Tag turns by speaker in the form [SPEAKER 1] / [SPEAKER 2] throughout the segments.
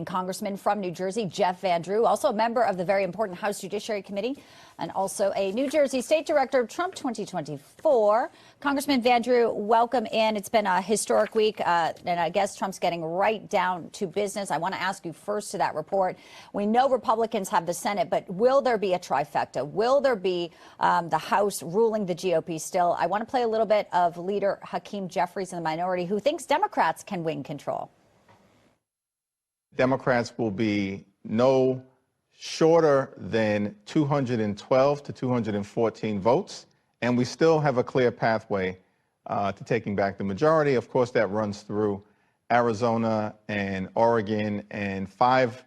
[SPEAKER 1] Congressman from New Jersey, Jeff Van Drew, also a member of the very important House Judiciary Committee and also a New Jersey State Director of Trump 2024. Congressman Van Drew, welcome in. It's been a historic week, and I guess Trump's getting right down to business. I want to ask you first to that report. We know Republicans have the Senate, but will there be a trifecta? Will there be the House ruling the GOP still? I want to play a little bit of Leader Hakeem Jeffries in the minority, who thinks Democrats can win control.
[SPEAKER 2] Democrats will be no shorter than 212 to 214 votes, and we still have a clear pathway to taking back the majority. Of course, that runs through Arizona and Oregon and 5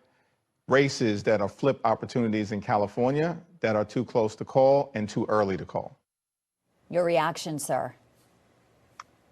[SPEAKER 2] races that are flip opportunities in California that are too close to call and too early to call.
[SPEAKER 1] Your reaction, sir?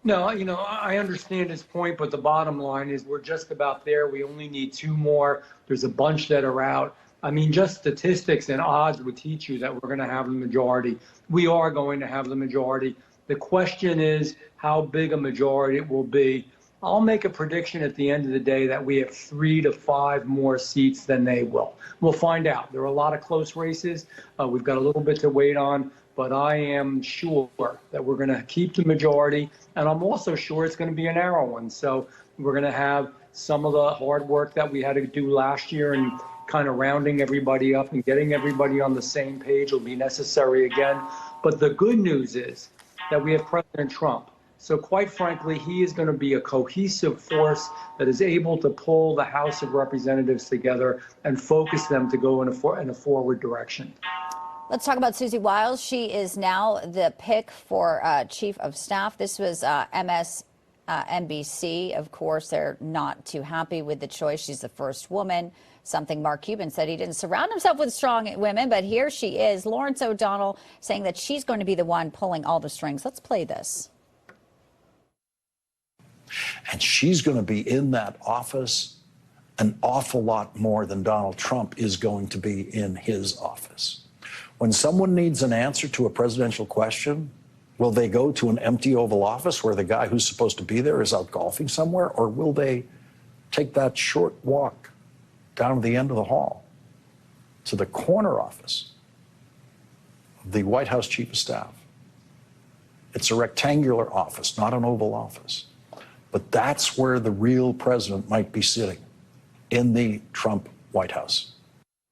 [SPEAKER 3] No, I understand his point, but the bottom line is we're just about there. We only need 2 more. There's a bunch that are out. I mean, just statistics and odds would teach you that we're going to have the majority. We are going to have the majority. The question is how big a majority it will be. I'll make a prediction at the end of the day that we have 3 to 5 more seats than they will. We'll find out. There are a lot of close races. We've got a little bit to wait on. But I am sure that we're going to keep the majority, and I'm also sure it's going to be a narrow one. So we're going to have some of the hard work that we had to do last year and kind of rounding everybody up and getting everybody on the same page will be necessary again. But the good news is that we have President Trump. So quite frankly, he is going to be a cohesive force that is able to pull the House of Representatives together and focus them to go in a forward direction.
[SPEAKER 1] Let's talk about Susie Wiles. She is now the pick for Chief of Staff. This was MSNBC. Of course, they're not too happy with the choice. She's the first woman, something Mark Cuban said. He didn't surround himself with strong women, but here she is, Lawrence O'Donnell, saying that she's going to be the one pulling all the strings. Let's play this.
[SPEAKER 4] And she's going to be in that office an awful lot more than Donald Trump is going to be in his office. When someone needs an answer to a presidential question, will they go to an empty Oval Office where the guy who's supposed to be there is out golfing somewhere, or will they take that short walk down to the end of the hall to the corner office of the White House Chief of Staff? It's a rectangular office, not an Oval Office. But that's where the real president might be sitting, in the Trump White House.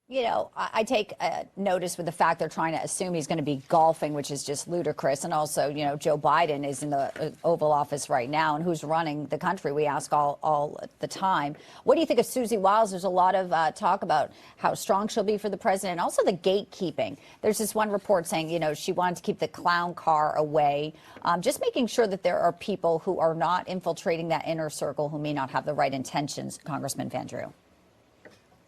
[SPEAKER 1] You know, I take notice with the fact they're trying to assume he's going to be golfing, which is just ludicrous. And also, you know, Joe Biden is in the Oval Office right now, and who's running the country? We ask all the time. What do you think of Susie Wiles? There's a lot of talk about how strong she'll be for the president, and also the gatekeeping. There's this one report saying, you know, she wanted to keep the clown car away, just making sure that there are people who are not infiltrating that inner circle who may not have the right intentions, Congressman Van Drew.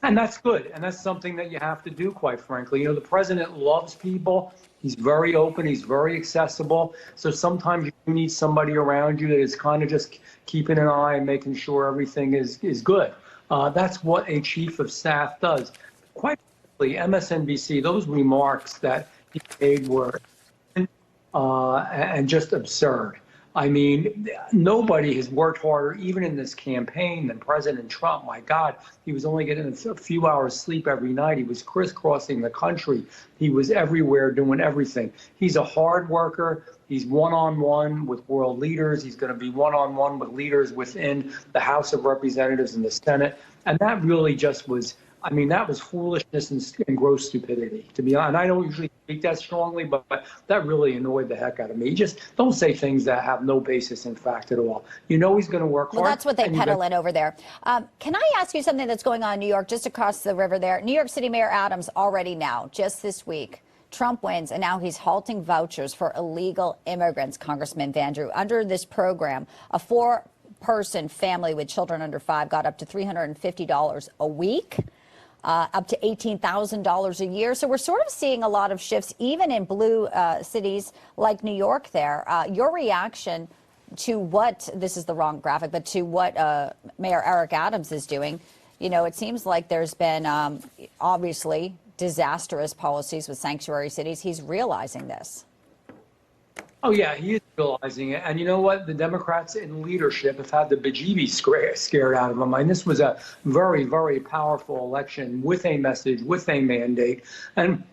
[SPEAKER 3] And that's good. And that's something that you have to do, quite frankly. You know, the president loves people. He's very open. He's very accessible. So sometimes you need somebody around you that is kind of just keeping an eye and making sure everything is good. That's what a chief of staff does. Quite frankly, MSNBC, those remarks that he made were and just absurd. I mean, nobody has worked harder, even in this campaign, than President Trump. My God, he was only getting a few hours sleep every night. He was crisscrossing the country. He was everywhere doing everything. He's a hard worker. He's one-on-one with world leaders. He's going to be one-on-one with leaders within the House of Representatives and the Senate. And that really just was, I mean, that was foolishness and gross stupidity, to be honest. And I don't usually speak that strongly, but that really annoyed the heck out of me. Just don't say things that have no basis in fact at all. You know he's going to work hard.
[SPEAKER 1] Well, that's what they peddle in over there. Can I ask you something that's going on in New York, just across the river there? New York City Mayor Adams already now, just this week, Trump wins, and now he's halting vouchers for illegal immigrants, Congressman Van Drew. Under this program, a 4-person family with children under 5 got up to $350 a week. Up to $18,000 a year. So we're sort of seeing a lot of shifts, even in blue cities like New York there. Your reaction to what, this is the wrong graphic, but to what Mayor Eric Adams is doing. You know, it seems like there's been obviously disastrous policies with sanctuary cities. He's realizing this.
[SPEAKER 3] Oh, yeah, he is realizing it. And you know what? The Democrats in leadership have had the bejeebies scared out of them. And this was a very, very powerful election with a message, with a mandate. And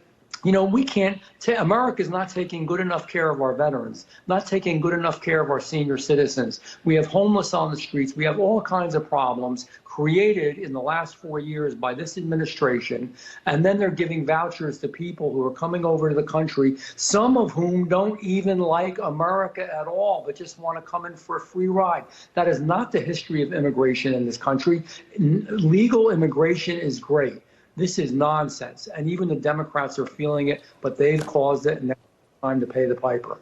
[SPEAKER 3] we can't, America's not taking good enough care of our veterans, not taking good enough care of our senior citizens. We have homeless on the streets. We have all kinds of problems created in the last 4 years by this administration. And then they're giving vouchers to people who are coming over to the country, some of whom don't even like America at all, but just want to come in for a free ride. That is not the history of immigration in this country. Legal immigration is great. This is nonsense, and even the Democrats are feeling it, but they've caused it, and now it's time to pay the piper.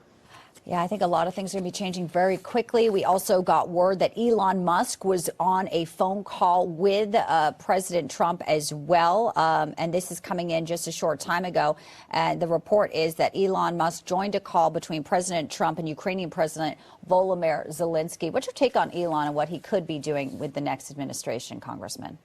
[SPEAKER 1] Yeah, I think a lot of things are going to be changing very quickly. We also got word that Elon Musk was on a phone call with President Trump as well, and this is coming in just a short time ago. And the report is that Elon Musk joined a call between President Trump and Ukrainian President Volodymyr Zelensky. What's your take on Elon and what he could be doing with the next administration, Congressman?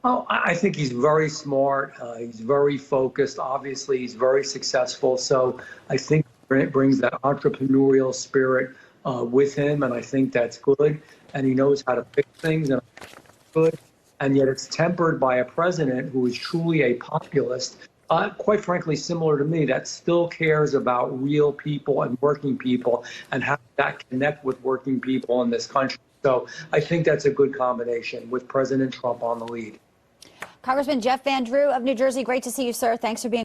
[SPEAKER 3] Oh, I think he's very smart. He's very focused. Obviously, he's very successful. So I think it brings that entrepreneurial spirit with him, and I think that's good. And he knows how to fix things, and good. And yet it's tempered by a president who is truly a populist, quite frankly, similar to me, that still cares about real people and working people and how that connect with working people in this country. So I think that's a good combination with President Trump on the lead.
[SPEAKER 1] Congressman Jeff Van Drew of New Jersey, great to see you, sir. Thanks for being